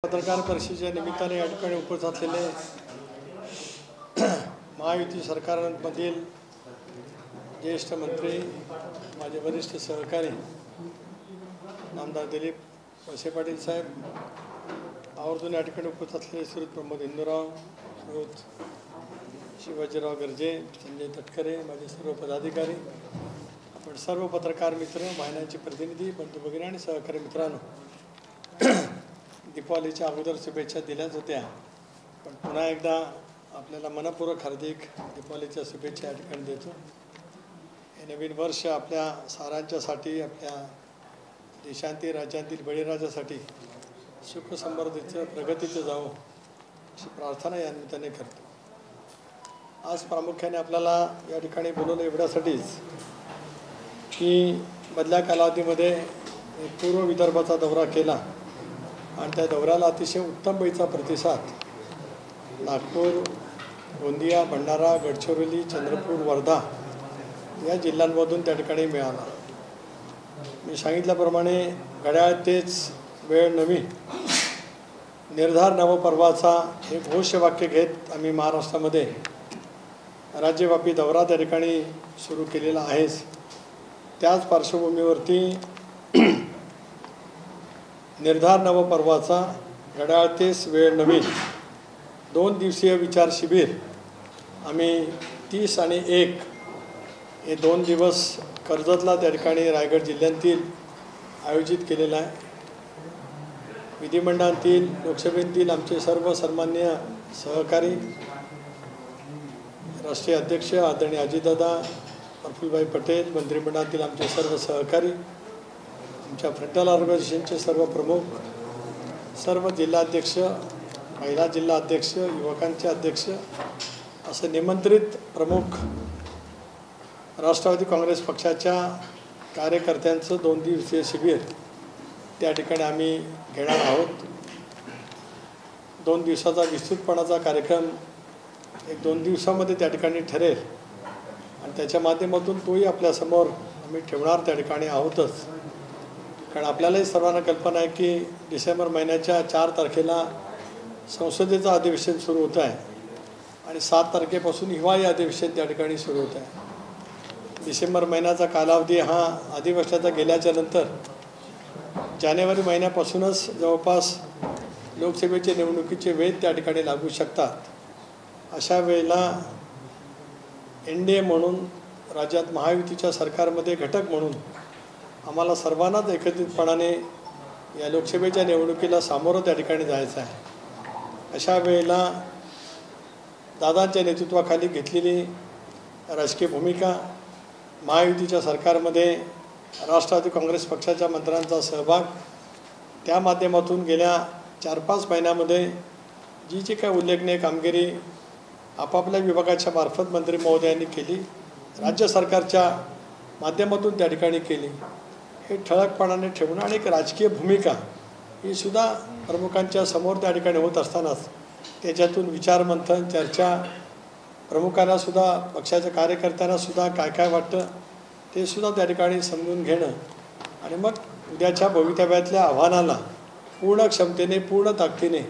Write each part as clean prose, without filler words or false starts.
पत्रकार परिषदेच्या निमित्ताने या ठिकाणी उपस्थित असलेले महायुती सरकारमधील ज्येष्ठ मंत्री, माझे वरिष्ठ सहकारी नामदार दिलीप वळसे पाटील साहेब, आवर्जून या ठिकाणी उपस्थित असलेले श्री प्रमोद हिंदूराव, श्रीयुत शिवाजीराव गर्जे, संजय तटकरे, माझे सर्व पदाधिकारी, आपण सर्व पत्रकार मित्र, वाहिन्यांचे प्रतिनिधी, बंधू भगिनी आणि सहकारी मित्रांनो, दीपावलीच्या अगोदर शुभेच्छा दिल्याच होत्या, पण पुन्हा एकदा आपल्याला मनपूर्वक हार्दिक दीपावलीच्या शुभेच्छा या ठिकाणी देतो। हे नवीन वर्ष आपल्या सारांच्यासाठी, आपल्या देशांतील राज्यांतील बळीराजासाठी सुख समृद्धीचं प्रगतीचं जावो अशी प्रार्थना या निमित्ताने करतो। आज प्रामुख्याने आपल्याला या ठिकाणी बोलवलं एवढ्यासाठीच की मधल्या कालावधीमध्ये पूर्व विदर्भाचा दौरा केला आणि त्या दौऱ्याला अतिशय उत्तम पैचा प्रतिसाद नागपूर, गोंदिया, भंडारा, गडचिरोली, चंद्रपूर, वर्धा या जिल्ह्यांमधून त्या ठिकाणी मिळाला। मी सांगितल्याप्रमाणे घड्याळ तेच वेळ नवी, निर्धार नवपर्वाचा हे घोषवाक्य घेत आम्ही महाराष्ट्रामध्ये राज्यव्यापी दौरा त्या ठिकाणी सुरू केलेला आहेच। त्याच पार्श्वभूमीवरती निर्धार नवपर्वाचा घड्याळ तेच वेळ नवीन 2 दिवसीय विचार शिबिर आम्ही 30 आणि 1 हे 2 दिवस कर्जतला त्या ठिकाणी रायगड जिल्ह्यातील आयोजित केलेला आहे। विधिमंडळातील, लोकसभेतील आमचे सर्व सन्माननीय सहकारी, राष्ट्रीय अध्यक्ष आदरणीय अजितदादा, प्रफुल्लभाई पटेल, मंत्रिमंडळातील आमचे सर्व सहकारी, आमच्या फ्रंटल ऑर्गनायझेशनचे सर्व प्रमुख, सर्व जिल्हाध्यक्ष, महिला जिल्हा अध्यक्ष, युवकांचे अध्यक्ष असं निमंत्रित प्रमुख राष्ट्रवादी काँग्रेस पक्षाच्या कार्यकर्त्यांचं 2 दिवसीय शिबिर त्या ठिकाणी आम्ही घेणार आहोत। 2 दिवसाचा विस्तृतपणाचा कार्यक्रम 1-2 दिवसामध्ये त्या ठिकाणी ठरेल आणि त्याच्या माध्यमातून तोही आपल्यासमोर आम्ही ठेवणार त्या ठिकाणी आहोतच। कारण आपल्यालाही सर्वांना कल्पना आहे की डिसेंबर महिन्याच्या 4 तारखेला संसदेचं अधिवेशन सुरू होतं आहे आणि 7 तारखेपासून हिवाळी अधिवेशन त्या ठिकाणी सुरू होतं आहे। डिसेंबर महिन्याचा कालावधी हा अधिवेशनाचा गेल्याच्या नंतर जानेवारी महिन्यापासूनच जवळपास लोकसभेचे निवडणुकीचे वेध त्या ठिकाणी लागू शकतात। अशा वेळेला NDA म्हणून राज्यात महायुतीच्या सरकारमध्ये घटक म्हणून आम्हाला सर्वांनाच एकत्रितपणाने या लोकसभेच्या निवडणुकीला सामोरं त्या ठिकाणी जायचं आहे। अशा वेळेला दादांच्या नेतृत्वाखाली घेतलेली राजकीय भूमिका, महायुतीच्या सरकारमध्ये राष्ट्रवादी काँग्रेस पक्षाच्या मंत्र्यांचा सहभाग, त्या माध्यमातून गेल्या 4-5 महिन्यामध्ये जी काही उल्लेखनीय कामगिरी आपापल्या विभागाच्या मार्फत मंत्री महोदयांनी केली, राज्य सरकारच्या माध्यमातून त्या ठिकाणी केली, हे ठळकपणाने ठेवणं आणि एक राजकीय भूमिका ही सुद्धा प्रमुखांच्या समोर त्या ठिकाणी होत असतानाच त्याच्यातून विचारमंथन, चर्चा, प्रमुखांना सुद्धा, पक्षाच्या कार्यकर्त्यांना सुद्धा काय काय वाटतं ते सुद्धा त्या ठिकाणी समजून घेणं आणि मग उद्याच्या भवितव्यातल्या आव्हानाला पूर्ण क्षमतेने, पूर्ण ताकदीने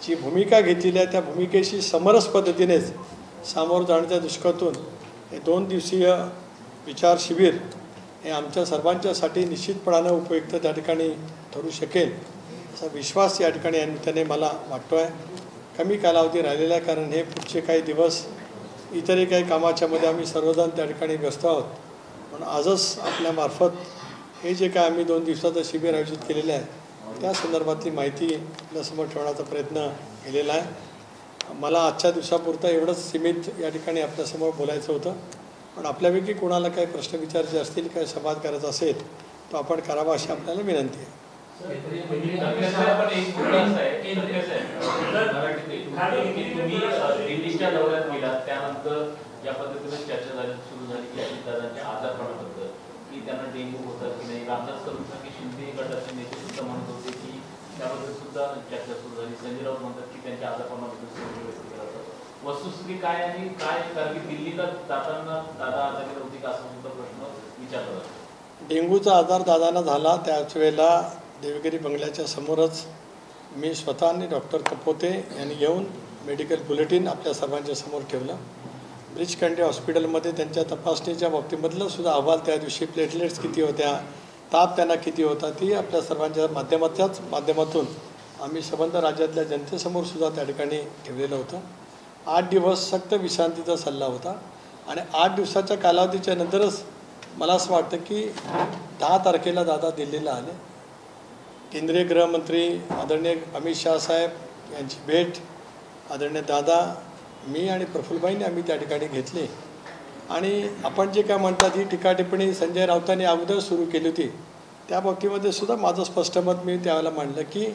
जी भूमिका घेतलेली आहे त्या भूमिकेशी समरस पद्धतीनेच सामोरं जाण्याच्या दृष्टीकोनातून हे 2 दिवसीय विचार शिबिर हे आमच्या सर्वांच्यासाठी निश्चितपणानं उपयुक्त त्या ठिकाणी ठरू शकेल असा विश्वास या ठिकाणी या निमित्ताने मला वाटतो आहे। कमी कालावधी राहिलेला आहे कारण हे पुढचे काही दिवस इतरही काही कामाच्यामध्ये आम्ही सर्वजण त्या ठिकाणी व्यस्त आहोत, म्हणून आजच आपल्यामार्फत हे जे काय आम्ही 2 दिवसाचं शिबिर आयोजित केलेलं आहे त्या संदर्भातली माहिती आपल्यासमोर ठेवण्याचा प्रयत्न केलेला आहे। मला आजच्या दिवसापुरतं एवढंच सीमित या ठिकाणी आपल्यासमोर बोलायचं होतं, पण आपल्यापैकी कोणाला काही प्रश्न विचारायचे असतील, काही संवाद करायचा असेल तो आपण करावा अशी आपल्याला विनंती आहे। या पद्धतीने चर्चा झाली सुरू झाली की अजितदादांच्या आजारपणाबद्दल की त्यांना डेंग्यू होतं की नाही, रामदास कदम शिंदे गटाचे नेते सुद्धा म्हणत होते की त्याबद्दल सुद्धा चर्चा सुरू झाली। संजय राऊत म्हणतात की त्यांच्या आजारपणाबद्दल संशय व्यक्त केला जातो। वस्तुस्थिती काय आणि काय, कारण की दिल्लीला जाताना दादा आजारी होती का असा सुद्धा प्रश्न विचारला जातो। डेंग्यूचा आजार दादांना झाला त्याच वेळेला देवगिरी बंगल्याच्या समोरच मी स्वतः आणि डॉक्टर कपोते यांनी येऊन मेडिकल बुलेटिन आपल्या सर्वांच्या समोर ठेवलं. ब्रीच-कँडी हॉस्पिटलमध्ये त्यांच्या तपासणीच्या बाबतीमधलं सुद्धा अहवाल, त्या दिवशी प्लेटलेट्स किती होत्या, ताप त्यांना किती होता, ती आपल्या सर्वांच्या माध्यमातून आम्ही संबंध राज्यातल्या जनतेसमोर सुद्धा त्या ठिकाणी ठेवलेलं होतं. 8 दिवस सक्त विश्रांतीचा सल्ला होता आणि 8 दिवसाच्या कालावधीच्या नंतरच मला असं वाटतं की 10 तारखेला दादा दिल्लीला आले. केंद्रीय गृहमंत्री आदरणीय अमित शाह साहेब यांची भेट आदरणीय दादा, मी आणि प्रफुल्लभाईंनी आम्ही त्या ठिकाणी घेतली. आणि आपण जे काय म्हणतात ही टीका टिप्पणी संजय राऊतांनी अगोदर सुरू केली होती, त्या बाबतीमध्ये सुद्धा माझं स्पष्ट मत मी त्यावेळेला मांडलं की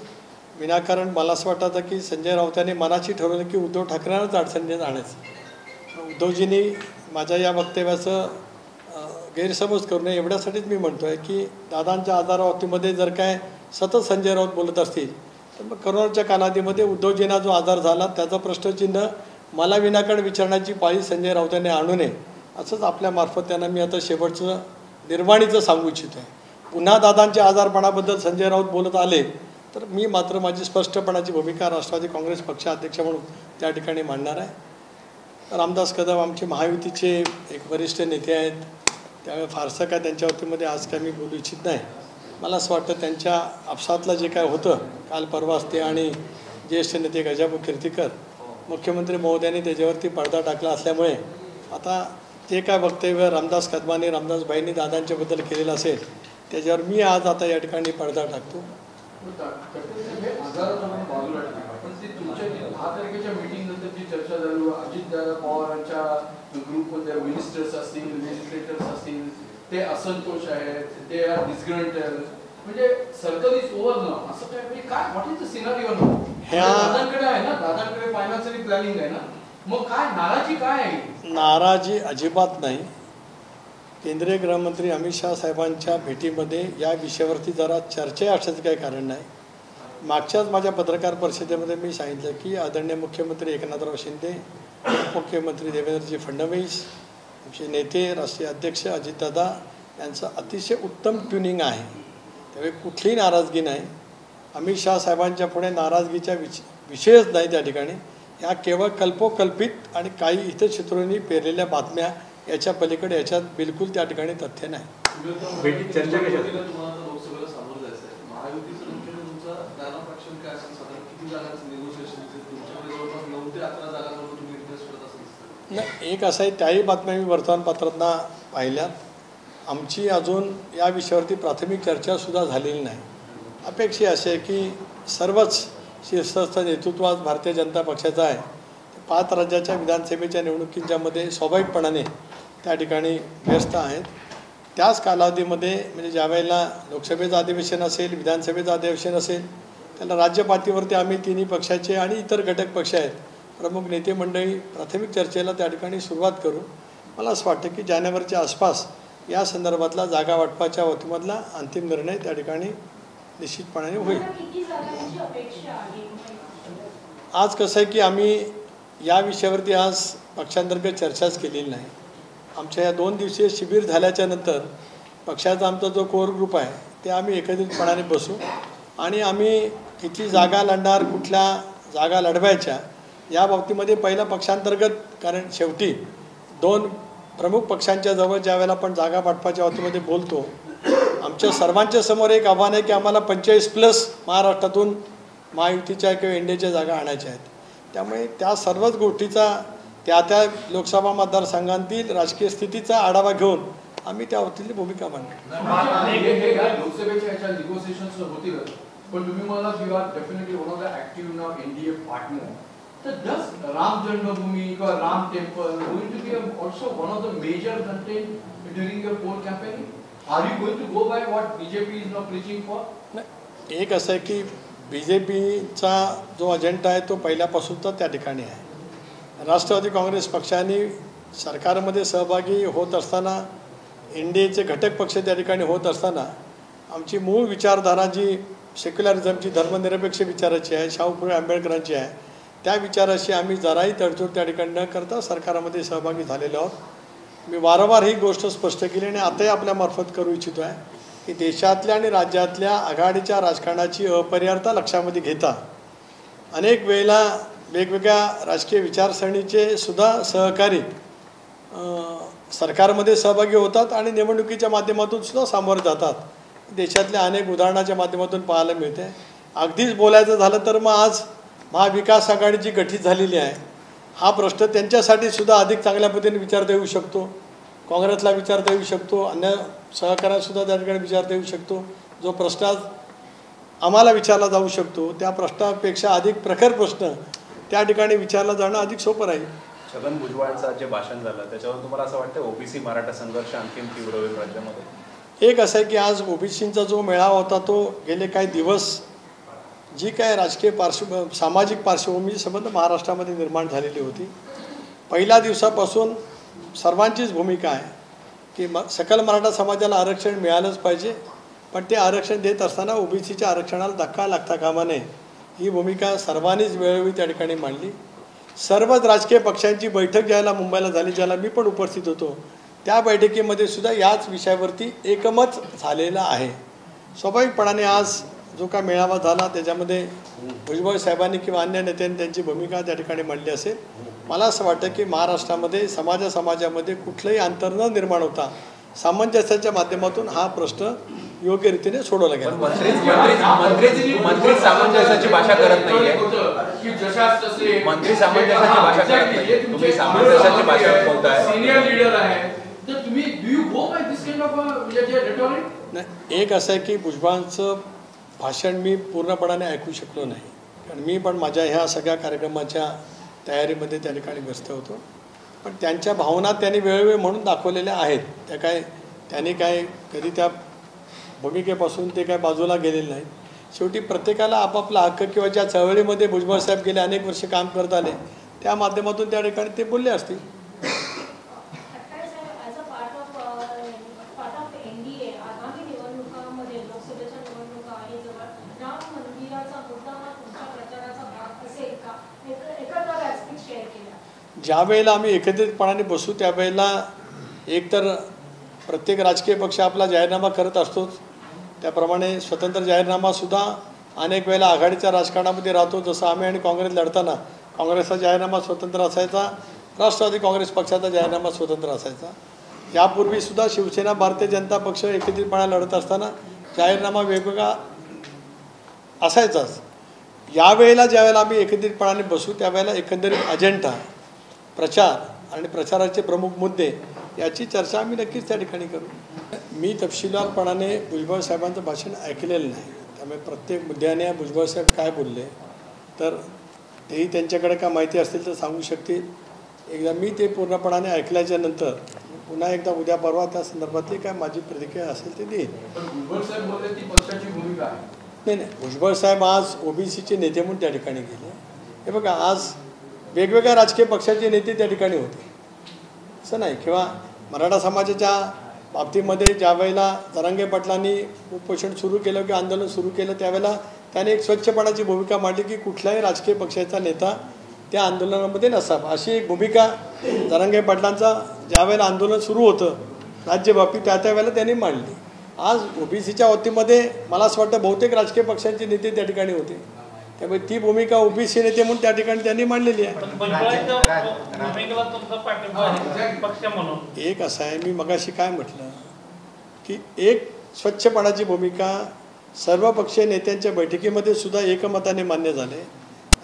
विनाकारण मला असं वाटतं की संजय राऊतांनी मनाची ठरवलं की उद्धव ठाकरेंनाच अडचणीत आणायचं. उद्धवजींनी माझ्या या वक्तव्याचं गैरसमज करू नये एवढ्यासाठीच मी म्हणतो आहे की दादांच्या आजाराबाबतीमध्ये जर काय सतत संजय राऊत बोलत असतील तर मग करोनाच्या कालावधीमध्ये उद्धवजींना जो आजार झाला त्याचं प्रश्नचिन्ह मला विनाकारण विचारण्याची पाळी संजय राऊतांनी आणू नये, असंच आपल्यामार्फत त्यांना मी आता शेवटचं निर्वाणीचं सांगू इच्छितो आहे. पुन्हा दादांच्या आजारपणाबद्दल संजय राऊत बोलत आले तर मी मात्र माझी स्पष्टपणाची भूमिका राष्ट्रवादी काँग्रेस पक्षाध्यक्ष म्हणून त्या ठिकाणी मांडणार आहे. रामदास कदम आमचे महायुतीचे एक वरिष्ठ नेते आहेत, त्यामुळे फारसं काय त्यांच्या बाबतीमध्ये आज काय मी बोलू इच्छित नाही. मला असं वाटतं त्यांच्या आपसातलं जे काय होतं काल परवाच ते आणि ज्येष्ठ नेते गजाभाऊ कीर्तीकर मुख्यमंत्री महोदयांनी त्याच्यावरती पडदा टाकला असल्यामुळे आता जे काय वक्तव्य रामदास कदमांनी रामदासबाईंनी दादांच्याबद्दल केलेलं असेल त्याच्यावर मी आज आता या ठिकाणी पडदा टाकतो. तुमच्या 10 तारखेच्या मीटिंग नंतर जी चर्चा झाली, अजितदादा पवारांच्या ग्रुपमध्ये मिनिस्टर्स असतील, लेजिस्लेटर्स असतील, ते असंतोष आहेत, ते आर डिसग्रंटेड, म्हणजे सर्कल इज ओव्हर नाउ, असं काय म्हणजे काय what is the scenario now? दादांकडे आहे ना, दादांकडे फायनान्शियल प्लॅनिंग आहे ना, मग काय नाराजी काय आहे? नाराजी अजिबात नाही. केंद्रीय गृहमंत्री अमित शाह साहेबांच्या भेटीमध्ये या विषयावरती जरा चर्चा असण्याचं काही कारण नाही. मागच्याच माझ्या पत्रकार परिषदेमध्ये मी सांगितलं की आदरणीय मुख्यमंत्री एकनाथराव शिंदे, उपमुख्यमंत्री देवेंद्रजी फडणवीस, आमचे नेते राष्ट्रीय अध्यक्ष अजितदादा यांचं अतिशय उत्तम ट्युनिंग आहे, त्यामुळे कुठलीही नाराजगी नाही. अमित शाह साहेबांच्या पुढे नाराजगीच्या विषयच नाही त्या ठिकाणी. ह्या केवळ कल्पोकल्पित आणि काही हितचित्रांनी पेरलेल्या बातम्या, याच्या पलीकडे याच्यात बिलकुल त्या ठिकाणी तथ्य नाही. भेटीत चर्चा कशी नाही, एक असं आहे, त्याही बातम्या मी वर्तमानपत्रांना पाहिल्यात. आमची अजून या विषयावरती प्राथमिक चर्चासुद्धा झालेली नाही. अपेक्षा अशी आहे की सर्वच शीर्षस्थ नेतृत्व आज भारतीय जनता पक्षाचं आहे. 5 राज्याच्या विधानसभेच्या निवडणुकींच्यामध्ये स्वाभाविकपणाने त्या ठिकाणी व्यस्त आहेत. त्याच कालावधीमध्ये म्हणजे ज्यावेळेला लोकसभेचं अधिवेशन असेल, विधानसभेचं अधिवेशन असेल, त्याला राज्यपातळीवरती आम्ही तिन्ही पक्षाचे आणि इतर घटक पक्ष आहेत, प्रमुख नेते मंडळी प्राथमिक चर्चेला त्या ठिकाणी सुरुवात करू. मला असं वाटतं की जानेवारीच्या आसपास या संदर्भातला जागा वाटपाच्या वतीमधला अंतिम निर्णय त्या ठिकाणी निश्चितपणाने होईल. आज कसं आहे की आम्ही या विषयावरती आज पक्षांतर्गत चर्चाच केलेली नाही. आमच्या या 2 दिवसीय शिबिर झाल्याच्या नंतर पक्षाचा आमचा जो कोर ग्रुप आहे ते आम्ही एकत्रितपणाने बसू आणि आम्ही किती जागा लढणार, कुठल्या जागा लढवायच्या या बाबतीमध्ये पहिला पक्षांतर्गत, कारण शेवटी 2 प्रमुख पक्षांच्या जवळ ज्यावेळेला आपण जागा वाटपाच्या बाबतीमध्ये बोलतो, आमच्या सर्वांच्या समोर एक आव्हान आहे की आम्हाला 45+ महाराष्ट्रातून महायुतीच्या किंवा इंडियाच्या जागा आणायच्या आहेत. त्यामुळे त्या सर्वच गोष्टीचा त्या लोकसभा मतदारसंघातील राजकीय स्थितीचा आढावा घेऊन आम्ही त्या बाबतीतली भूमिका मांडू. लोकसभेच्या ह्याच्या निगोसिएशन्स होतील, पण तुम्ही मला you are definitely one of the active now NDA partner. तर डज राम जन्मभूमी किंवा Ram temple going to be also one of the major content during your poll campaigning? Are you going to go by what BJP is now preaching for? एक असं आहे की BJPचा जो agenda आहे तो पहिल्यापासूनचा त्या ठिकाणी आहे. राष्ट्रवादी काँग्रेस पक्षाने सरकारमध्ये सहभागी होत असताना, NDAचे घटक पक्ष त्या ठिकाणी होत असताना, आमची मूळ विचारधारा जी सेक्युलरिझमची, धर्मनिरपेक्ष विचाराची आहे, शाहू फुले आंबेडकरांची आहे, त्या विचाराशी आम्ही जराही तडजोड त्या ठिकाणी न करता सरकारमध्ये सहभागी झालेलो आहोत. मी वारंवार ही गोष्ट स्पष्ट केली आणि आताही आपल्यामार्फत करू इच्छितो आहे की देशातल्या आणि राज्यातल्या आघाडीच्या राजकारणाची अपरिहार्यता लक्षामध्ये घेता अनेक वेळेला वेगवेगळ्या राजकीय विचारसरणीचे सुद्धा सहकारी सरकारमध्ये सहभागी होतात आणि निवडणुकीच्या माध्यमातून सुद्धा सामोरे जातात. देशातल्या अनेक उदाहरणाच्या माध्यमातून पाहायला मिळते. अगदीच बोलायचं झालं तर मग आज महाविकास आघाडी जी गठीत झालेली आहे हा प्रश्न त्यांच्यासाठी सुद्धा अधिक चांगल्या पद्धतीने विचारता येऊ शकतो. काँग्रेसला विचारता येऊ शकतो, अन्य सहकाऱ्यांसुद्धा त्या ठिकाणी विचारता येऊ शकतो. जो प्रश्न आज आम्हाला विचारला जाऊ शकतो त्या प्रश्नापेक्षा अधिक प्रखर प्रश्न त्या ठिकाणी विचारला जाणं अधिक सोपं राहील. छगन भुजबळांचं जे भाषण झालं त्याच्यावर तुम्हाला असं वाटतं ओबीसी मराठा संघर्ष आणखीन तीव्र होईल राज्यामध्ये? एक असं आहे की आज ओबीसींचा जो मेळावा होता तो गेले काही दिवस जी काय राजकीय सामाजिक पार्श्वभूमी संबंध महाराष्ट्रामध्ये निर्माण झालेली होती. पहिल्या दिवसापासून सर्वांचीच भूमिका आहे की सकल मराठा समाजाला आरक्षण मिळालंच पाहिजे, पण ते आरक्षण देत असताना ओबीसीच्या आरक्षणाला धक्का लागता कामा नये ही भूमिका सर्वांनीच वेळोवेळी त्या ठिकाणी मांडली. सर्वच राजकीय पक्षांची बैठक ज्याला मुंबईला झाली, ज्याला मी पण उपस्थित होतो, त्या बैठकीमध्ये सुद्धा याच विषयावरती एकमत झालेलं आहे. स्वाभाविकपणाने आज जो काय मेळावा झाला त्याच्यामध्ये भुजबळ साहेबांनी किंवा अन्य नेत्यांनी त्यांची भूमिका त्या ठिकाणी मांडली असेल. मला असं वाटतं की महाराष्ट्रामध्ये समाजामध्ये कुठलंही अंतर न निर्माण होता सामंजस्याच्या माध्यमातून हा प्रश्न योग्य रीतीने सोडवला गेला. मंत्री सामंजस्याची भाषा करत नाहीये, मंत्री सामंजस्याची भाषा करत नाहीये, तुम्ही सामंजस्याची भाषा बोलताय. सिनियर लीडर आहे तर तुम्ही do you go by this kind of rhetoric? नाही, एक असं आहे की भुजबळांचं भाषण मी पूर्णपणाने ऐकू शकलो नाही, कारण मी पण माझ्या ह्या सगळ्या कार्यक्रमाच्या तयारीमध्ये त्या ठिकाणी व्यस्त होतो. पण त्यांच्या भावना त्यांनी वेळोवेळी म्हणून दाखवलेल्या आहेत. त्या त्यांनी कधी त्या भूमिकेपासून ते काय बाजूला गेलेले नाहीत. शेवटी प्रत्येकाला आपापला हक्क किंवा ज्या चळवळीमध्ये भुजबळ साहेब गेले अनेक वर्ष काम करत आले त्या माध्यमातून त्या ठिकाणी ते बोलले असतील. ज्या वेळेला आम्ही एकत्रितपणाने बसू त्यावेळेला एकतर प्रत्येक राजकीय पक्ष आपला जाहीरनामा करत असतोच, त्याप्रमाणे स्वतंत्र जाहीरनामासुद्धा अनेक वेळेला आघाडीच्या राजकारणामध्ये राहतो. जसं आम्ही आणि काँग्रेस लढताना काँग्रेसचा जाहीरनामा स्वतंत्र असायचा, राष्ट्रवादी काँग्रेस पक्षाचा जाहीरनामा स्वतंत्र असायचा. यापूर्वीसुद्धा शिवसेना भारतीय जनता पक्ष एकत्रितपणा लढत असताना जाहीरनामा वेगवेगळा असायचाच. यावेळेला ज्यावेळेला आम्ही एकत्रितपणाने बसू त्यावेळेला एकंदरीत अजेंडा, प्रचार आणि प्रचाराचे प्रमुख मुद्दे याची चर्चा आम्ही नक्कीच त्या ठिकाणी करू. मी तपशीलवारपणाने भुजबळ साहेबांचं भाषण ऐकलेलं नाही, त्यामुळे प्रत्येक मुद्द्याने भुजबळ साहेब काय बोलले तर तेही त्यांच्याकडे काय माहिती असतील तर सांगू शकतील. एकदा मी ते पूर्णपणाने ऐकल्याच्या नंतर पुन्हा एकदा उद्या परवा त्या संदर्भातली काय माझी प्रतिक्रिया असेल ते देईन. नाही, भुजबळ साहेब आज ओबीसीचे नेते म्हणून त्या ठिकाणी गेले. हे बघा, आज वेगवेगळ्या राजकीय पक्षाचे नेते त्या ठिकाणी होते असं नाही. किंवा मराठा समाजाच्या बाबतीमध्ये ज्या वेळेला जरांगे पाटलांनी उपोषण सुरू केलं किंवा आंदोलन सुरू केलं त्यावेळेला त्याने एक स्वच्छपणाची भूमिका मांडली की कुठल्याही राजकीय पक्षाचा नेता त्या आंदोलनामध्ये नसावा, अशी एक भूमिका जरांगे पाटलांचा ज्या वेळेला आंदोलन सुरू होतं राज्यव्यापी त्या वेळेला त्यांनी मांडली. आज ओबीसीच्या वतीमध्ये मला असं वाटतं बहुतेक राजकीय पक्षांचे नेते त्या ठिकाणी होते, त्यामुळे ती भूमिका ओबीसी नेते म्हणून त्या ठिकाणी त्यांनी मांडलेली आहे. एक असं आहे, मी मगाशी काय म्हटलं की एक स्वच्छपणाची भूमिका सर्व पक्षीय नेत्यांच्या बैठकीमध्ये सुद्धा एकमताने मान्य झाले.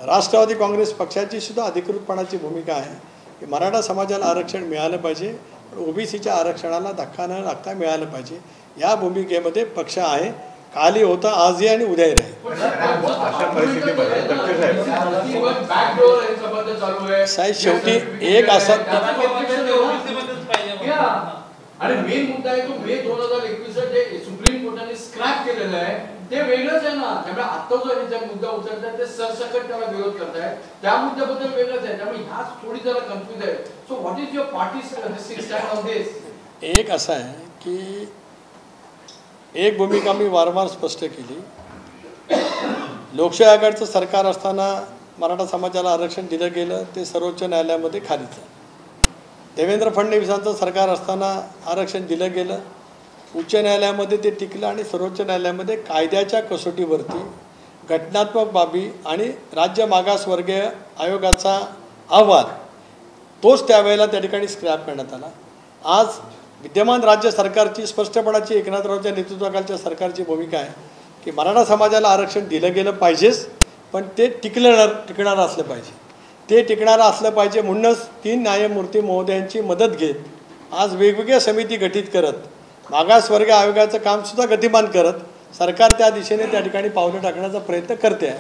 राष्ट्रवादी काँग्रेस पक्षाची सुद्धा अधिकृतपणाची भूमिका आहे की मराठा समाजाला आरक्षण मिळालं पाहिजे, पण ओबीसीच्या आरक्षणाला धक्का न लागता मिळालं पाहिजे. या भूमिकेमध्ये पक्ष आहे, कालही होता, आजही आणि उद्याही राहील. साहेब शेवटी एक असं आणि मेन मुद्दा आहे तो मे 2021 जे सुप्रीम कोर्टाने स्क्रॅप केलेलं आहे ते वेगळंच आहे ना. त्यामुळे आता जो ह्याचा मुद्दा उचलताय ते सरसकट त्याला विरोध करताय, त्या मुद्द्याबद्दल वेगळंच आहे. त्यामुळे ह्या थोडी जरा कन्फ्युज आहे. So what is your party stand on this? एक असं आहे की एक भूमिका मी वारंवार स्पष्ट केली, लोकशाही आघाडीचं सरकार असताना मराठा समाजाला आरक्षण दिलं गेलं ते सर्वोच्च न्यायालयामध्ये खारिज झालं. देवेंद्र फडणवीसांचं सरकार असताना आरक्षण दिलं गेलं उच्च न्यायालयामध्ये ते टिकलं आणि सर्वोच्च न्यायालयामध्ये कायद्याच्या कसोटीवरती घटनात्मक बाबी आणि राज्य मागासवर्गीय आयोगाचा अहवाल तोच त्यावेळेला त्या ठिकाणी स्क्रॅप करण्यात आला. आज विद्यमान राज्य सरकारची स्पष्टपणाची एकनाथरावच्या नेतृत्वाखालच्या सरकारची भूमिका आहे की मराठा समाजाला आरक्षण दिलं गेलं पाहिजेच, पण ते टिकणारं असलं पाहिजे. ते टिकणारं असलं पाहिजे म्हणूनच 3 न्यायमूर्ती महोदयांची मदत घेत आज वेगवेगळ्या समिती गठीत करत मागासवर्गीय आयोगाचं कामसुद्धा गतिमान करत सरकार त्या दिशेने त्या ठिकाणी पावलं टाकण्याचा प्रयत्न करते आहे.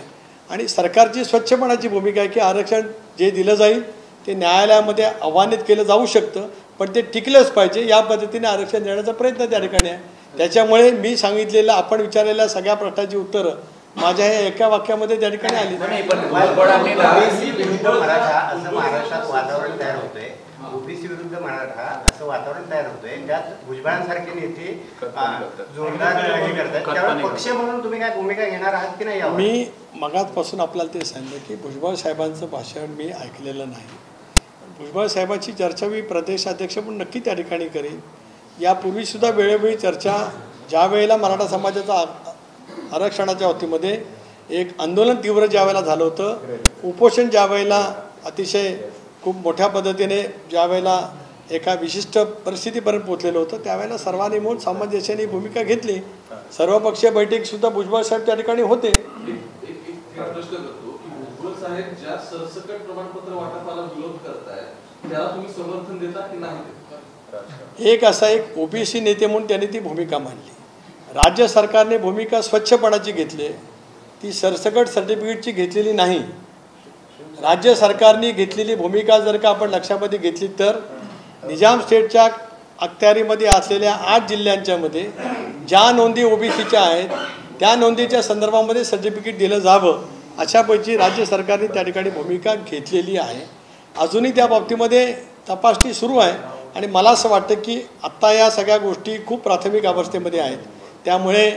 आणि सरकारची स्वच्छपणाची भूमिका आहे की आरक्षण जे दिलं जाईल ते न्यायालयामध्ये आव्हानित केलं जाऊ शकतं, पण ते टिकलंच पाहिजे या पद्धतीने आरक्षण देण्याचा प्रयत्न त्या ठिकाणी आहे. त्याच्यामुळे मी सांगितलेलं आपण विचारलेल्या सगळ्या प्रश्नाची उत्तरं माझ्या या एका वाक्यामध्ये त्या ठिकाणी आली. ओबीसी विरुद्ध मराठा असं महाराष्ट्रात वातावरण तयार होतंय. ओबीसी विरुद्ध मराठा असं वातावरण तयार होतंय, त्यात भुजबळांसारखे नेते जोरदार हे करतात. त्यामुळे पक्ष म्हणून तुम्ही काय भूमिका घेणार आहात की नाही? मी मगाचपासून आपल्याला ते सांगितलं की भुजबळ साहेबांचं भाषण मी ऐकलेलं नाही. भुजबळ साहेबांची चर्चा मी प्रदेशाध्यक्ष म्हणून नक्की त्या ठिकाणी करेन. यापूर्वीसुद्धा वेळोवेळी चर्चा ज्या वेळेला मराठा समाजाचा आरक्षणाच्या बाबतीमध्ये एक आंदोलन तीव्र ज्या वेळेला झालं होतं, उपोषण ज्या वेळेला अतिशय खूप मोठ्या पद्धतीने ज्या वेळेला एका विशिष्ट परिस्थितीपर्यंत पोचलेलं होतं, त्यावेळेला सर्वांनी मिळून सामंजस्याने भूमिका घेतली. सर्वपक्षीय बैठकीसुद्धा भुजबळ साहेब त्या ठिकाणी होते. प्रश्न करतो की भुजबळ साहेब ज्या सरसकट प्रमाणपत्र वाटपाला विरोध करतायत त्याला तुम्ही समर्थन देता की नाही? एक असा एक ओबीसी नेते म्हणून त्यांनी ती भूमिका मांडली. राज्य सरकारने भूमिका स्वच्छपणाची घेतली, ती सरसकट सर्टिफिकेटची घेतलेली नाही. राज्य सरकारने घेतलेली भूमिका जर का आपण लक्षामध्ये घेतली तर निजाम स्टेटच्या अखत्यारीमध्ये असलेल्या 8 जिल्ह्यांच्यामध्ये ज्या नोंदी ओबीसीच्या आहेत त्या नोंदीच्या संदर्भामध्ये सर्टिफिकेट दिलं जावं अशापैकी राज्य सरकारने त्या ठिकाणी भूमिका घेतलेली आहे. अजूनही त्या बाबतीमध्ये तपासणी सुरू आहे आणि मला असं वाटतं की आत्ता या सगळ्या गोष्टी खूप प्राथमिक अवस्थेमध्ये आहेत. त्यामुळे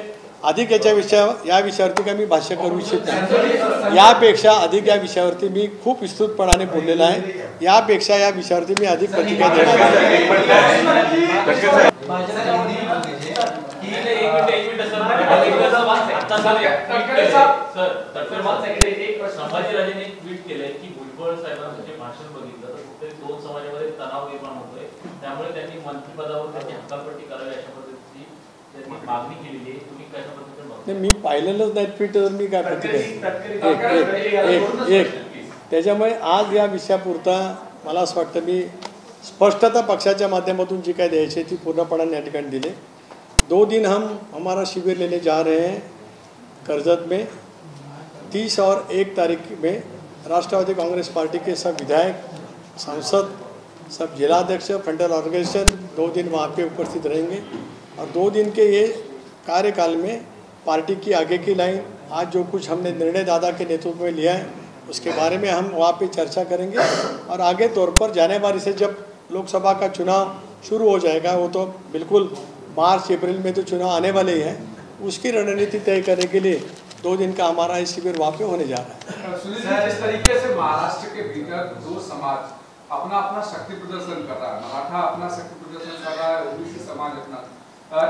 अधिक या विषयावरती काय मी भाष्य करू इच्छित नाही. यापेक्षा अधिक या विषयावरती मी खूप विस्तृतपणाने बोललेलो आहे. यापेक्षा या विषयावरती मी अधिक प्रतिक्रिया देणार संभाजीराजेंनी एक ट्विट केलंय की भुजबळ साहेबांचे भाषण बघितलं तर कुठेतरी 2 समाजामध्ये तणाव निर्माण होतोय, त्यामुळे त्यांनी मंत्रिपदावर त्यांची हकालपट्टी करावी अशा पद्धतीची त्यांनी मागणी केलेली आहे. तुम्ही कशा पद्धतीने बघता? मी पाहिलेलंच नाही ट्विटर, मी काय प्रतिक्रिया एक त्याच्यामुळे आज या विषयापुरता मला असं वाटतं मी स्पष्टता पक्षाच्या माध्यमातून जी काय द्यायची ती पूर्णपणाने या ठिकाणी दिले. 2 दिन हम हमारा शिविर लेने जा रहे हैं करजत में. 30 और 1 तारीख में राष्ट्रवादी कांग्रेस पार्टी के सब विधायक, सांसद, सब जिलाध्यक्ष, फ्रंटल ऑर्गेनाइजेशन 2 दिन वहाँ पे उपस्थित रहेंगे. और 2 दिन के ये कार्यकाल में पार्टी की आगे की लाइन, आज जो कुछ हमने निर्णय दादा के नेतृत्व में लिया है उसके बारे में हम वहाँ पे चर्चा करेंगे. और आगे तौर पर जनवरी से जब लोकसभा का चुनाव शुरू हो जाएगा, वो तो बिल्कुल मार्च अप्रैल में तो चुनाव आने वाले ही हैं, उसकी रणनीति तय करने के लिए 2 दिन का हमारा इस शिविर वहाँ पे होने जा रहा है. जिस तरीके से महाराष्ट्र के भीतर 2 समाज अपना अपना शक्ति प्रदर्शन कर रहा है, मराठा अपना शक्ति प्रदर्शन कर रहा है, ओबीसी समाज अपना,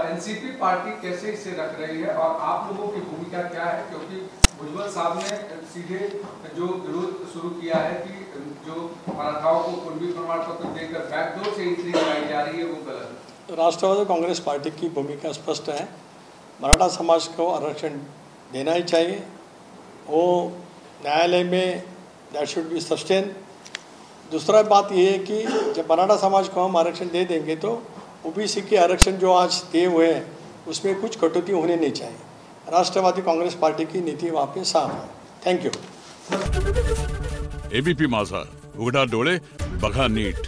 एनसीपी पार्टी कैसे इसे रख रही है और आप लोगों की भूमिका क्या है? क्योंकि भुजबल साहब ने सीधे जो विरोध शुरू किया है कि जो मराठाओं को कुणबी प्रमाण पत्र देकर बैकडोर से एंट्री कराई जा रही है वो गलत है. राष्ट्रवादी कांग्रेस पार्टी की भूमिका स्पष्ट है. मराठा समाज को आरक्षण देना ही चाहिए. वो न्यायालय में दैट शुड बी सस्टेन. दूसरा बात ये है कि जब मराठा समाज को हम आरक्षण दे देंगे तो ओबीसी के आरक्षण जो आज दिए हुए हैं उसमें कुछ कटौती होनी नहीं चाहिए. राष्ट्रवादी कांग्रेस पार्टी की नीति वहाँ पे साफ है. Thank you. एबीपी माझा, उघडा डोळे बघा नीट.